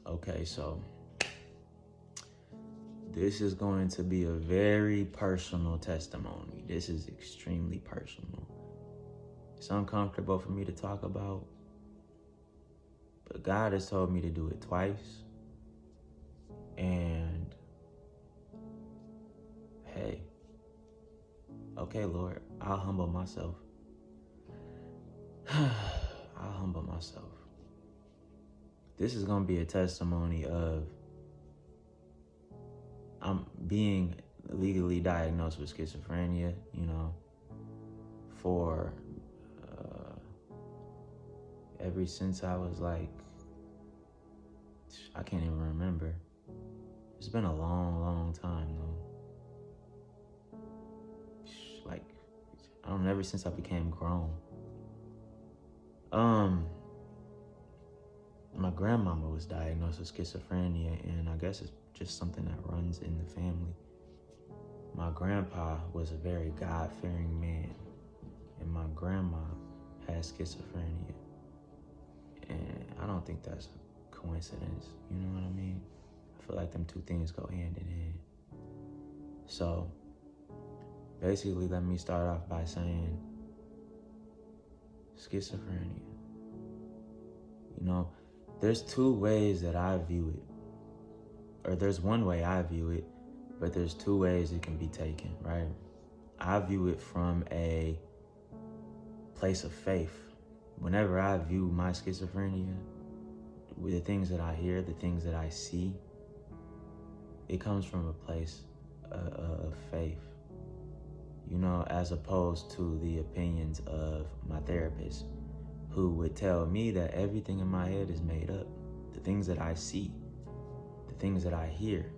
Okay, so this is going to be a very personal testimony. This is extremely personal. It's uncomfortable for me to talk about, but God has told me to do it twice. And hey, okay, Lord, I'll humble myself. I'll humble myself. This is going to be a testimony of I'm being legally diagnosed with schizophrenia, for ever since I was like, I can't even remember. It's been a long, long time though. Like, I don't know, ever since I became grown. My grandmama was diagnosed with schizophrenia, and I guess it's just something that runs in the family. My grandpa was a very God-fearing man, and my grandma has schizophrenia. And I don't think that's a coincidence, you know what I mean? I feel like them two things go hand in hand. So, basically, let me start off by saying schizophrenia. There's two ways that I view it. Or there's one way I view it, but there's two ways it can be taken, right? I view it from a place of faith. Whenever I view my schizophrenia, with the things that I hear, the things that I see, it comes from a place of faith, as opposed to the opinions of my therapist, who would tell me that everything in my head is made up. The things that I see, the things that I hear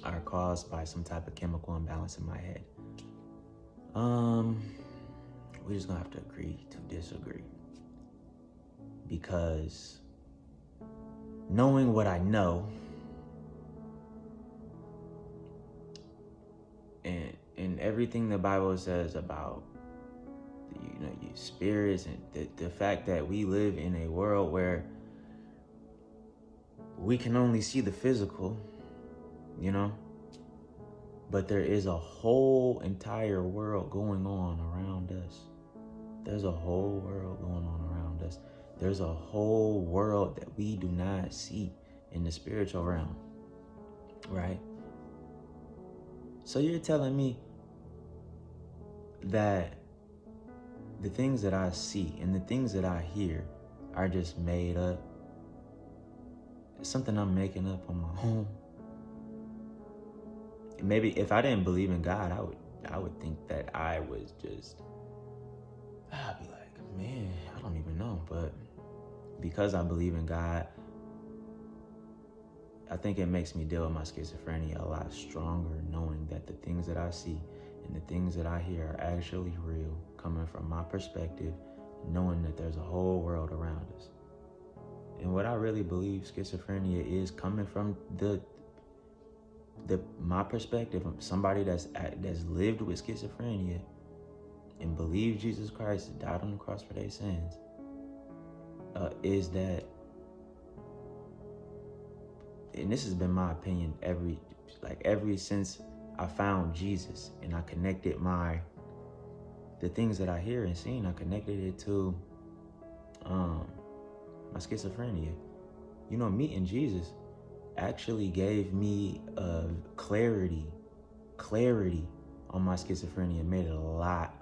are caused by some type of chemical imbalance in my head. We're just gonna have to agree to disagree. Because knowing what I know, and everything the Bible says about your spirits, and the fact that we live in a world where we can only see the physical, but there is a whole entire world going on around us. There's a whole world going on around us. There's a whole world that we do not see in the spiritual realm, right? So you're telling me that the things that I see and the things that I hear are just made up? It's something I'm making up on my own. Maybe if I didn't believe in God, I would think that I'd be like, man, I don't even know. But because I believe in God, I think it makes me deal with my schizophrenia a lot stronger, knowing that the things that I see and the things that I hear are actually real, coming from my perspective, knowing that there's a whole world around us. And what I really believe schizophrenia is, coming from my perspective, of somebody that's lived with schizophrenia and believed Jesus Christ died on the cross for their sins, is that, and this has been my opinion ever since I found Jesus and I connected the things that I hear and seen, I connected it to my schizophrenia. Meeting Jesus actually gave me clarity on my schizophrenia. It made it a lot,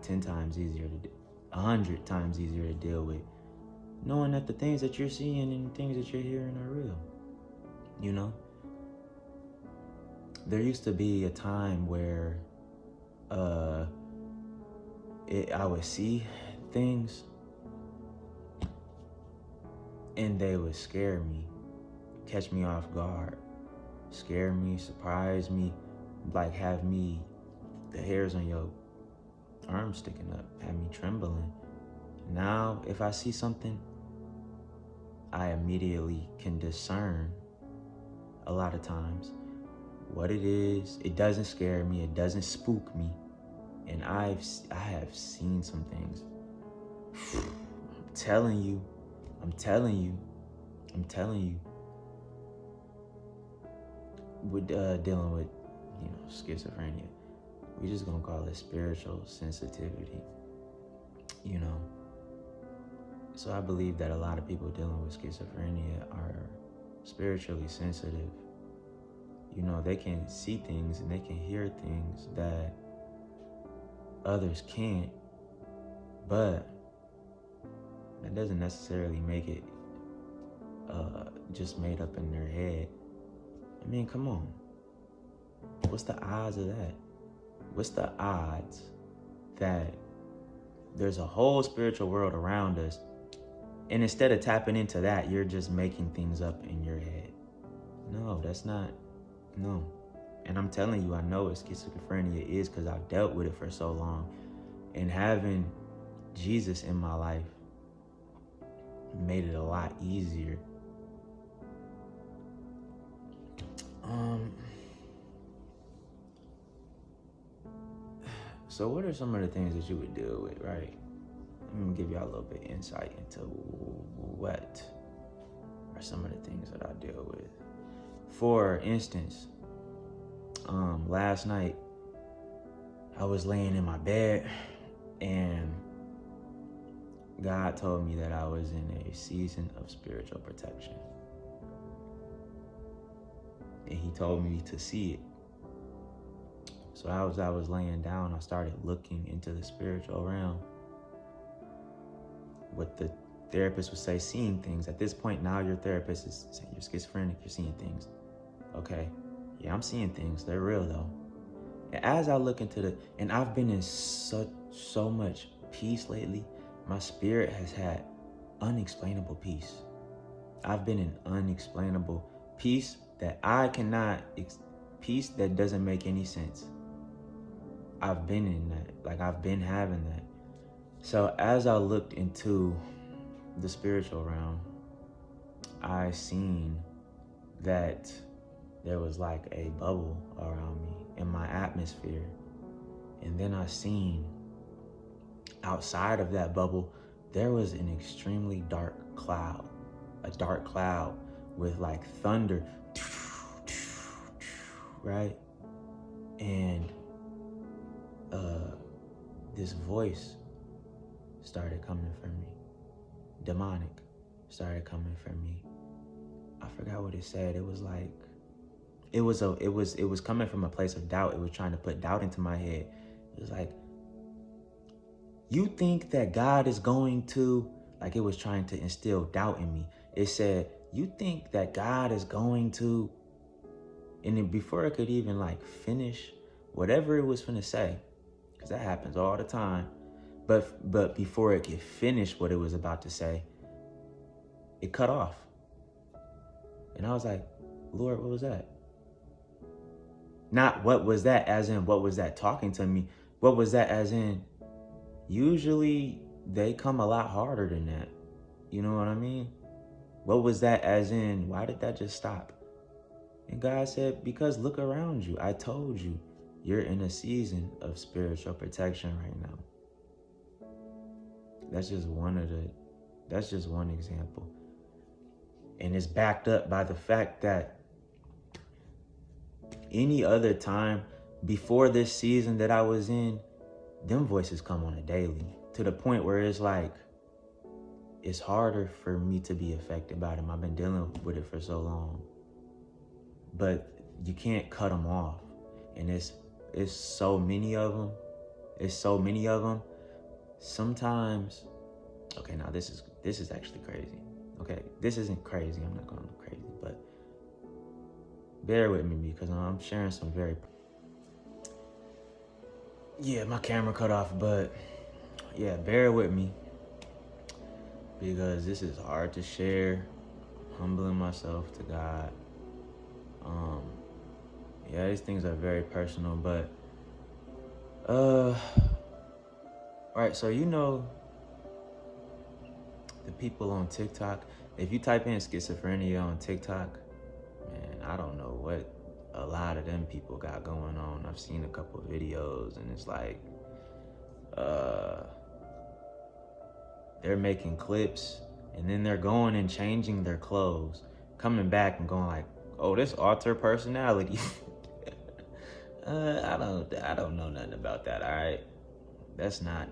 10 times easier 100 times easier to deal with, knowing that the things that you're seeing and the things that you're hearing are real. There used to be a time where I would see things and they would scare me, catch me off guard, scare me, surprise me, like have me, the hairs on your arms sticking up, have me trembling. Now, if I see something, I immediately can discern a lot of times what it is. It doesn't scare me, it doesn't spook me. And I have seen some things. I'm telling you, I'm telling you, with dealing with, schizophrenia, we just gonna call it spiritual sensitivity, So I believe that a lot of people dealing with schizophrenia are spiritually sensitive. They can see things and they can hear things that others can't, but that doesn't necessarily make it just made up in their head. I mean, come on. What's the odds of that? What's the odds that there's a whole spiritual world around us, and instead of tapping into that, you're just making things up in your head? No, that's not. No. And I'm telling you, I know what schizophrenia is because I've dealt with it for so long. And having Jesus in my life made it a lot easier. So what are some of the things that you would deal with, right? I'm gonna give y'all a little bit of insight into what are some of the things that I deal with. For instance, last night I was laying in my bed and God told me that I was in a season of spiritual protection. And he told me to see it. So as I was laying down, I started looking into the spiritual realm. What the therapist would say, seeing things. At this point now, your therapist is saying you're schizophrenic, you're seeing things. Okay, yeah, I'm seeing things. They're real though. And as I look into and I've been in so much peace lately. My spirit has had unexplainable peace. I've been in unexplainable peace that I cannot, peace that doesn't make any sense. I've been in that, I've been having that. So as I looked into the spiritual realm, I seen that there was like a bubble around me in my atmosphere. And then I seen outside of that bubble, there was an extremely dark cloud, a dark cloud with like thunder, right? And this voice started coming from me. Demonic started coming from me. I forgot what it said. It was like, it was coming from a place of doubt. It was trying to put doubt into my head. It was like, you think that God is going to, like it was trying to instill doubt in me. It said, you think that God is going to, and then before it could even like finish whatever it was finna say, because that happens all the time, but before it could finish what it was about to say, it cut off. And I was like, Lord, what was that? Not what was that as in what was that talking to me? What was that as in, usually they come a lot harder than that. You know what I mean? What was that as in, why did that just stop? And God said, because look around you. I told you, you're in a season of spiritual protection right now. That's just one example. And it's backed up by the fact that any other time before this season that I was in, them voices come on a daily, to the point where it's like, it's harder for me to be affected by them. I've been dealing with it for so long. But you can't cut them off. And it's so many of them. It's so many of them. Sometimes, okay, now this is actually crazy. Okay, this isn't crazy. I'm not going to look crazy, but bear with me because I'm sharing some very... Yeah, my camera cut off, but yeah, bear with me because this is hard to share. Humbling myself to God. Yeah, these things are very personal, but right, so the people on TikTok, if you type in schizophrenia on TikTok, man, I don't know what a lot of them people got going on. I've seen a couple of videos and it's like they're making clips And then they're going and changing their clothes, coming back and going like, oh, this alter personality. I don't know nothing about that, all right? That's not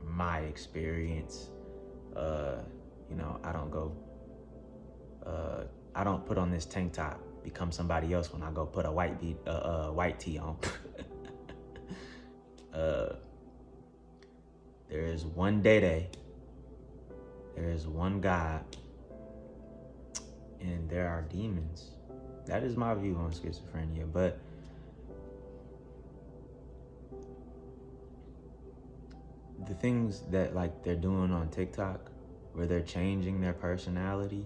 my experience. I don't put on this tank top, become somebody else when I go put a white tee on. There is one day, there is one God, and there are demons. That is my view on schizophrenia, but the things that like they're doing on TikTok, where they're changing their personality,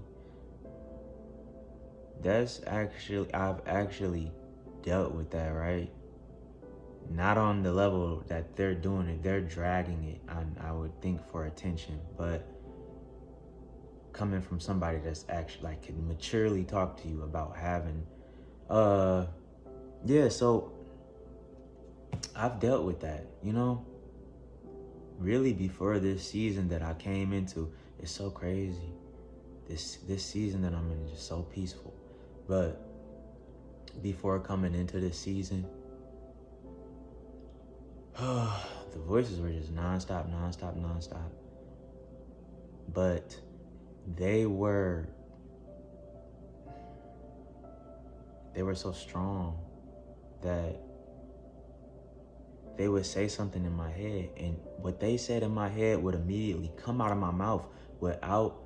I've actually dealt with that, right? Not on the level that they're doing it, they're dragging it, I would think, for attention, but coming from somebody that's actually like can maturely talk to you about having, so I've dealt with that, really before this season that I came into. It's so crazy. This season that I'm in is just so peaceful. But before coming into this season, the voices were just nonstop. But they were so strong that they would say something in my head, and what they said in my head would immediately come out of my mouth without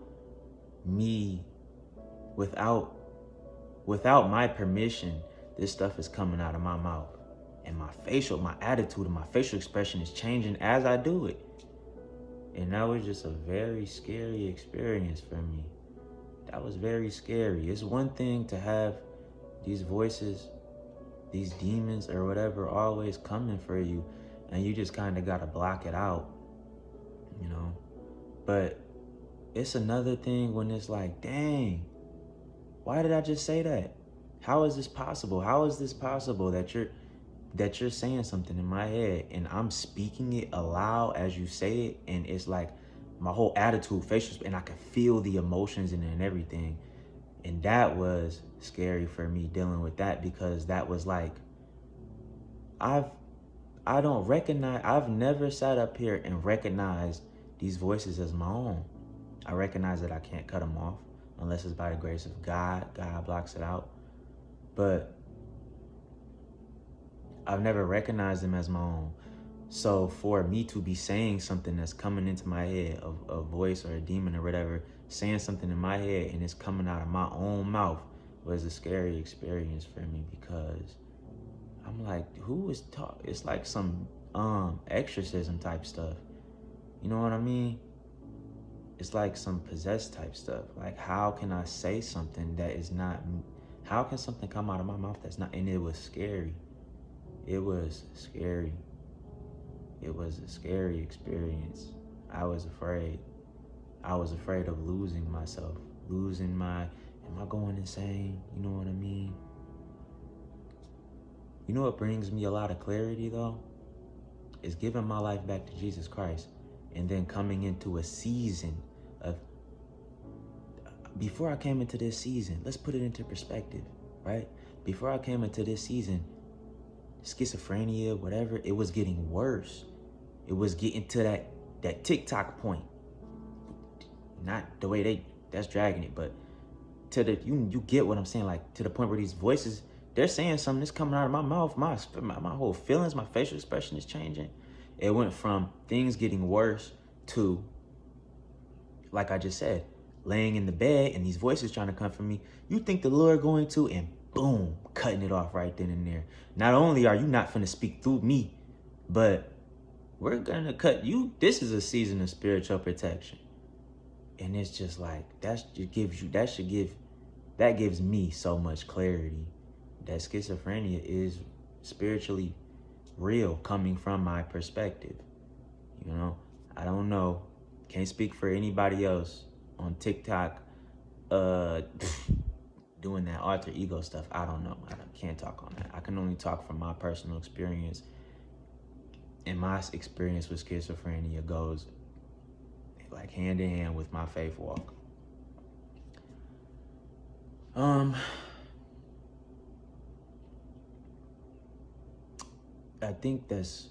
my permission. This stuff is coming out of my mouth, and my attitude and my facial expression is changing as I do it. And that was just a very scary experience for me. That was very scary. It's one thing to have these voices, these demons or whatever, always coming for you, and you just kind of got to block it out, But it's another thing when it's like, dang, why did I just say that? How is this possible? How is this possible that you're saying something in my head and I'm speaking it aloud as you say it, and it's like my whole attitude, facial, and I can feel the emotions in it and everything. And that was scary for me, dealing with that, because that was like, I've never sat up here and recognized these voices as my own. I recognize that I can't cut them off unless it's by the grace of God. God blocks it out. But I've never recognized them as my own. So for me to be saying something that's coming into my head, a voice or a demon or whatever, saying something in my head and it's coming out of my own mouth, was a scary experience for me, because I'm like, who is talking? It's like some exorcism type stuff. You know what I mean? It's like some possessed type stuff. Like, how can I say something that is not, how can something come out of my mouth that's not? And it was scary. It was scary. It was a scary experience. I was afraid. I was afraid of losing myself, am I going insane? You know what I mean? You know what brings me a lot of clarity though? Is giving my life back to Jesus Christ, and then coming into a season of, before I came into this season, let's put it into perspective, right? Before I came into this season, schizophrenia, whatever, it was getting worse. It was getting to that TikTok point. Not the way that's dragging it, but to you get what I'm saying, like to the point where these voices, they're saying something that's coming out of my mouth, my whole feelings, my facial expression is changing. It went from things getting worse to, like I just said, laying in the bed and these voices trying to come from me. You think the Lord going to, and boom, cutting it off right then and there. Not only are you not finna speak through me, but we're gonna cut you. This is a season of spiritual protection. And it's just like, that gives me so much clarity that schizophrenia is spiritually real, coming from my perspective. I don't know. Can't speak for anybody else on TikTok doing that alter ego stuff. I don't know. Can't talk on that. I can only talk from my personal experience. And my experience with schizophrenia goes like hand in hand with my faith walk. Um, I think that's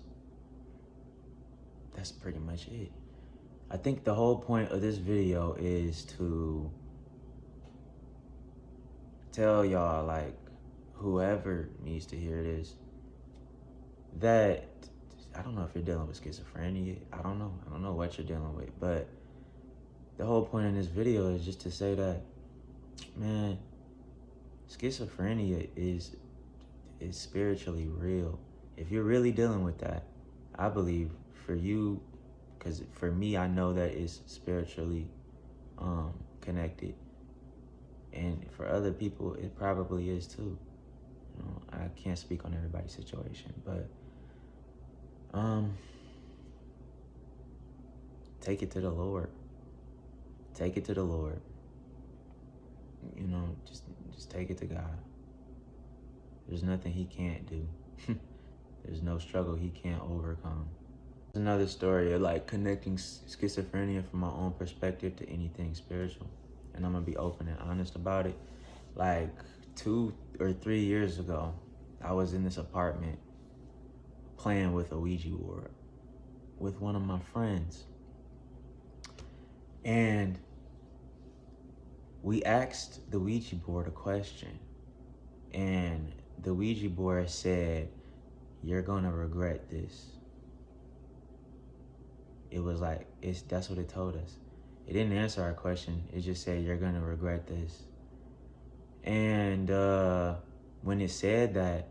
pretty much it. I think the whole point of this video is to tell y'all, like, whoever needs to hear this, that I don't know if you're dealing with schizophrenia. I don't know what you're dealing with, but the whole point in this video is just to say that, man, schizophrenia is spiritually real. If you're really dealing with that, I believe for you, because for me, I know that it's spiritually connected. And for other people, it probably is too. You know, I can't speak on everybody's situation, but take it to the Lord. Take it to the Lord. You know, just take it to God. There's nothing he can't do. There's no struggle he can't overcome. Another story of like connecting schizophrenia from my own perspective to anything spiritual. And I'm gonna be open and honest about it. Like 2 or 3 years ago, I was in this apartment playing with a Ouija board with one of my friends. And we asked the Ouija board a question. And the Ouija board said, "You're gonna regret this." It was like, that's what it told us. It didn't answer our question. It just said, "You're gonna regret this." And when it said that,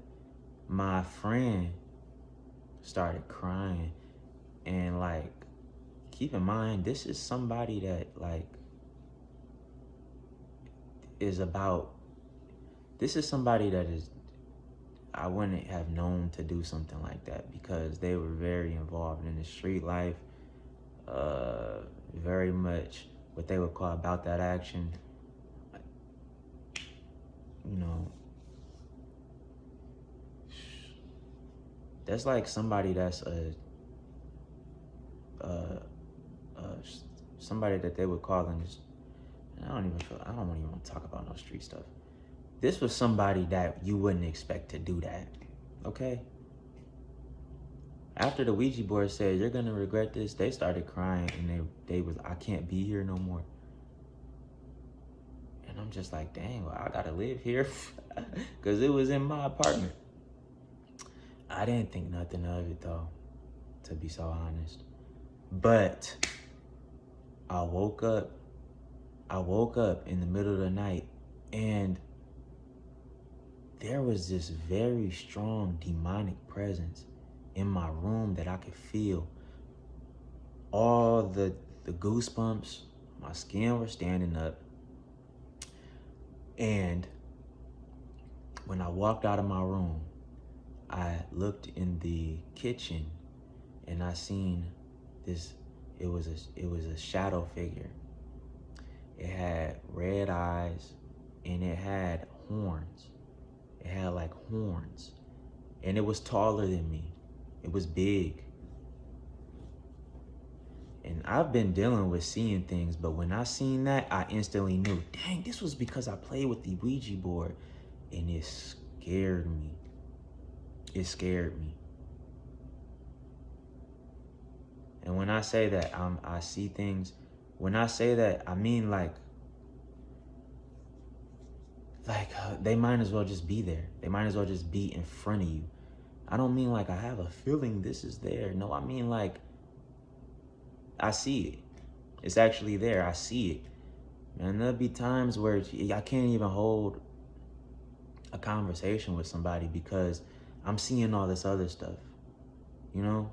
my friend started crying. And like, keep in mind, this is somebody that like this is somebody that is, I wouldn't have known to do something like that, because they were very involved in the street life, very much what they would call about that action. You know, that's like somebody that's somebody that they would call in this. I don't even want to talk about no street stuff. This was somebody that you wouldn't expect to do that, okay? After the Ouija board said, "You're gonna regret this," they started crying, and they was, "I can't be here no more." And I'm just like, dang, well, I gotta live here, because it was in my apartment. I didn't think nothing of it though, to be so honest. But I woke up in the middle of the night, and there was this very strong demonic presence in my room that I could feel. All the goosebumps, my skin were standing up. And when I walked out of my room, I looked in the kitchen and I seen this, it was a shadow figure. It had red eyes and it had horns. It had like horns, and it was taller than me. It was big. And I've been dealing with seeing things, but when I seen that, I instantly knew, dang, this was because I played with the Ouija board, and it scared me. It scared me. And when I say that I see things, when I say that, I mean like they might as well just be there. They might as well just be in front of you. I don't mean like I have a feeling this is there. No, I mean like I see it. It's actually there. I see it. Man, there'll be times where I can't even hold a conversation with somebody because I'm seeing all this other stuff, you know,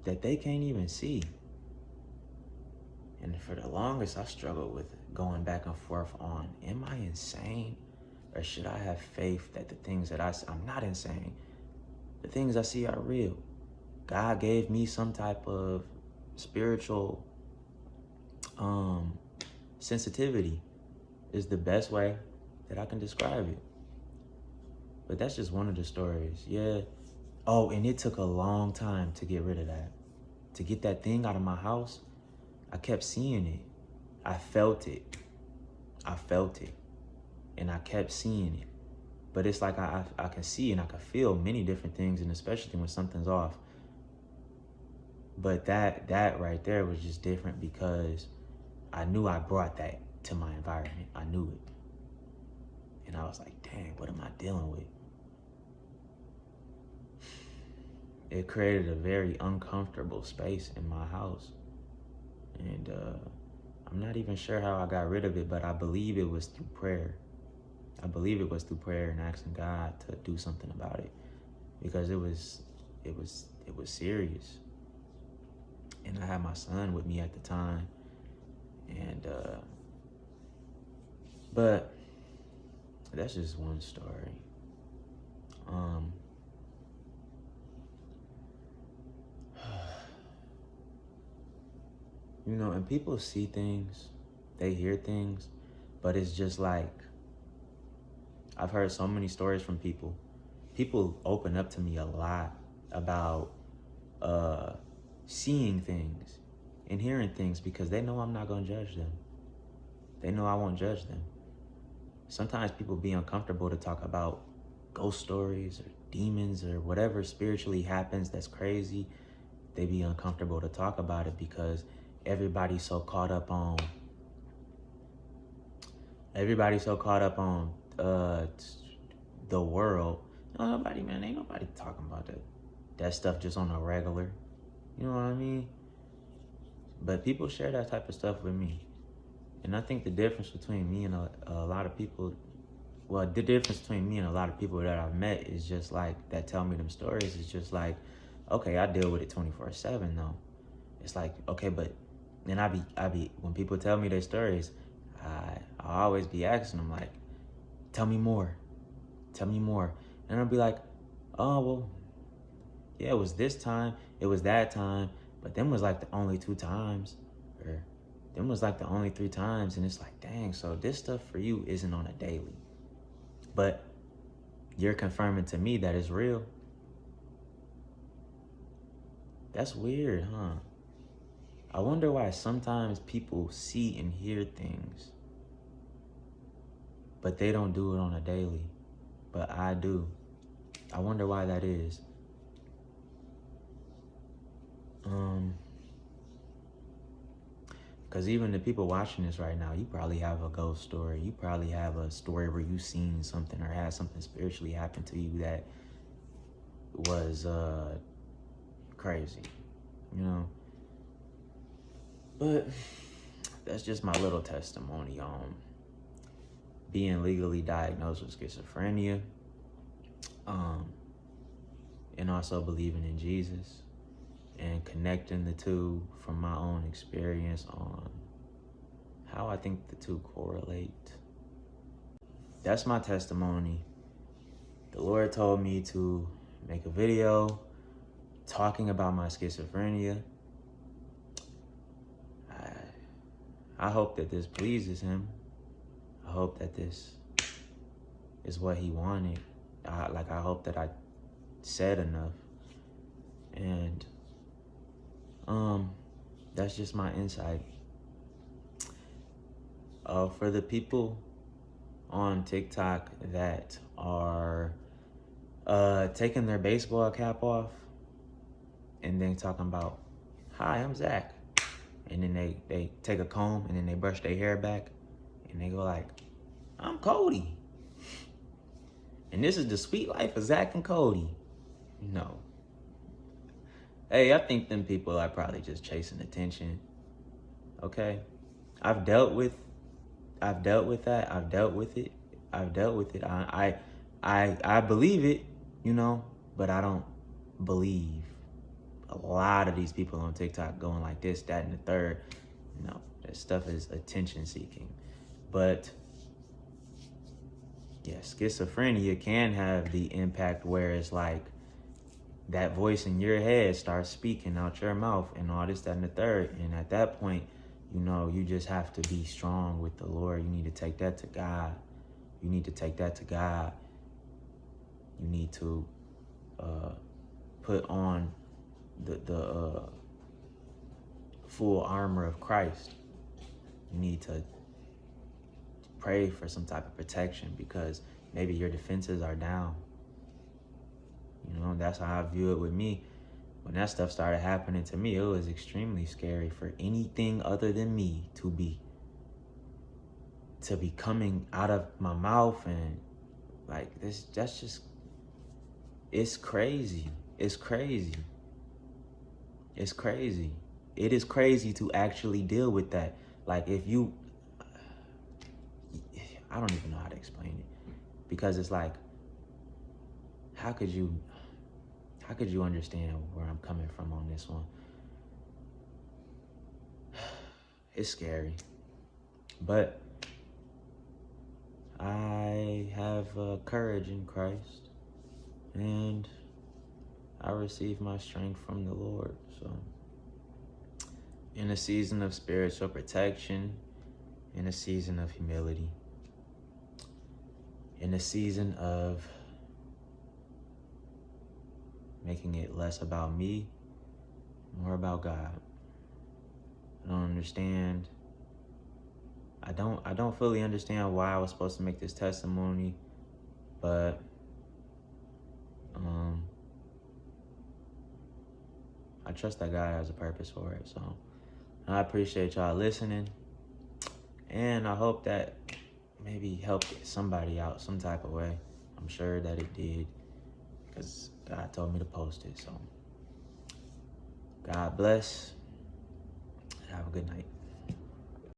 that they can't even see. And for the longest, I struggled with going back and forth on, am I insane? Or should I have faith that the things that I'm not insane. The things I see are real. God gave me some type of spiritual sensitivity is the best way that I can describe it. But that's just one of the stories, yeah. Oh, and it took a long time to get rid of that. To get that thing out of my house, I kept seeing it. I felt it. and I kept seeing it. But it's like I can see and I can feel many different things, and especially when something's off. But that right there was just different because I knew I brought that to my environment. I knew it. And I was like, dang, what am I dealing with? It created a very uncomfortable space in my house. And I'm not even sure how I got rid of it, but I believe it was through prayer. I believe it was through prayer and asking God to do something about it, because it was serious. And I had my son with me at the time, and but that's just one story. You know, and people see things, they hear things, but it's just like, I've heard so many stories from people. People open up to me a lot about seeing things and hearing things because they know I'm not going to judge them. They know I won't judge them. Sometimes people be uncomfortable to talk about ghost stories or demons or whatever spiritually happens that's crazy. They be uncomfortable to talk about it because everybody's so caught up on the world. You know, ain't nobody talking about that stuff just on a regular. You know what I mean? But people share that type of stuff with me. And I think the difference between me and a lot of people, the difference between me and a lot of people that I've met is just like, that tell me them stories, is just like, okay, I deal with it 24/7 though. It's like, okay, but then I be, when people tell me their stories, I always be asking them like, tell me more. And I'll be like, oh, well, yeah, it was this time, it was that time, but them was like the only 2 times, or them was like the only 3 times. And it's like, dang, so this stuff for you isn't on a daily, but you're confirming to me that it's real. That's weird, huh? I wonder why sometimes people see and hear things, but they don't do it on a daily, but I do. I wonder why that is. Because even the people watching this right now, you probably have a ghost story. You probably have a story where you seen something or had something spiritually happen to you that was crazy, you know? But that's just my little testimony on being legally diagnosed with schizophrenia, and also believing in Jesus and connecting the two from my own experience on how I think the two correlate. That's my testimony. The Lord told me to make a video talking about my schizophrenia. I hope that this pleases him. I hope that this is what he wanted. I hope that I said enough. And that's just my insight. For the people on TikTok that are taking their baseball cap off and then talking about, hi, I'm Zach. And then they take a comb and then they brush their hair back and they go like, I'm Cody. And this is the sweet life of Zach and Cody. No. Hey, I think them people are probably just chasing attention. Okay? I've dealt with that. I've dealt with it. I believe it, you know, but I don't believe a lot of these people on TikTok going like this, that, and the third. No, that stuff is attention seeking. But yeah, schizophrenia can have the impact where it's like that voice in your head starts speaking out your mouth and all this, that, and the third. And at that point, you know, you just have to be strong with the Lord. You need to take that to God. You need to put on the full armor of Christ. You need to pray for some type of protection because maybe your defenses are down. You know, that's how I view it with me. When that stuff started happening to me, it was extremely scary for anything other than me to be coming out of my mouth, and like this, that's just, it's crazy. It's crazy. It's crazy. It is crazy to actually deal with that. Like if you, I don't even know how to explain it, because it's like, how could you understand where I'm coming from on this one? It's scary, but I have courage in Christ, and I receive my strength from the Lord. So in a season of spiritual protection, in a season of humility, in a season of making it less about me, more about God. I don't understand. I don't fully understand why I was supposed to make this testimony, but I trust that God has a purpose for it. So I appreciate y'all listening, and I hope that maybe helped somebody out some type of way. I'm sure that it did, because God told me to post it. So God bless. Have a good night.